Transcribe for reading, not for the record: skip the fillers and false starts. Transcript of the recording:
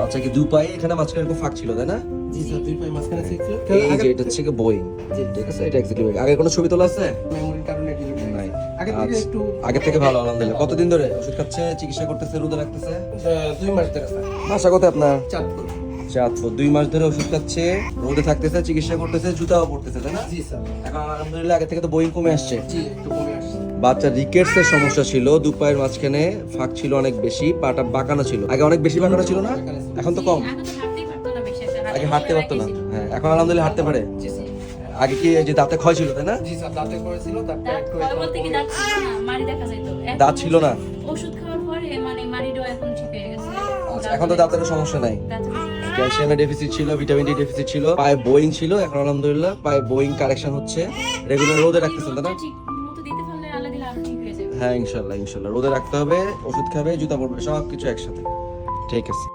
আচ্ছা, কি দুই পায়ে এখানে মাঝখানে এরকম ফাঁক ছিল তাই না? জি স্যার, দুই পায়ে মাঝখানে ছিল। এই যে এটা হচ্ছে কি বোয়িং, ঠিক আছে, এটা এক্স্যাক্টলি বোয়িং। আগে কোনো ছবি তোলা আছে? মেমোরির কারণে ডিলিট হয়ে নাই। গেছে। আগে থেকে একটু আগে থেকে ভালো, আলহামদুলিল্লাহ। কতদিন ধরে ওষুধ খাচ্ছে, চিকিৎসা করতেছে, রোদে রাখতেছে? 2 মাস ধরে স্যার। বাসা কোথায় আপনার? চাঁদপুর। চাঁদপুর। 2 মাস ধরে ওষুধ খাচ্ছে, রোদে থাকতেছে, চিকিৎসা করতেছে, জুতাও পরতেছে তাই না? জি স্যার। এখন আলহামদুলিল্লাহ আগে থেকে তো বোয়িং কমে আসছে। জি একটু কমে আসছে। বাচ্চার রিকেটস এর সমস্যা ছিল, দু পায়ের মাঝখানে ফাঁক ছিল অনেক বেশি, পাটা বাঁকানো ছিল। আগে অনেক বেশি বাঁকানো ছিল না, এখন তো কম। আগে হাঁটতে পারতো না, হ্যাঁ, এখন আলহামদুলিল্লাহ হাঁটতে পারে। জি স্যার। আগে কি এই যে দাঁতে ক্ষয় ছিল তাই না? জি স্যার, দাঁতে পড়েছিল, তারপর একটু বলতে কি দাঁত ছিল না, মাড়ি দেখা যেত। এখন দাঁত ছিল না? ওষুধ খাওয়ার পরে মানে মাড়িটাও এখন ঠিক হয়ে গেছে। আচ্ছা, এখন তো দাঁতের সমস্যা নাই। দাঁতের সমস্যা ক্যালসিয়ামের ডেফিসিট ছিল, ভিটামিন ডি ডেফিসিট ছিল, পায়ে বোয়িং ছিল, এখন আলহামদুলিল্লাহ পায়ে বোয়িং কারেকশন হচ্ছে। রেগুলার রোদে রাখতেছেন তাই না? ঠিক মতো দিতে পারলে আল্লাহ দিলে আরো ঠিক হয়ে যাবে। হ্যাঁ, ইনশাল্লাহ ইনশাল্লাহ রোদে রাখতে হবে, ওষুধ খাবে, জুতা পরবে, সব কিছু একসাথে। ঠিক আছে।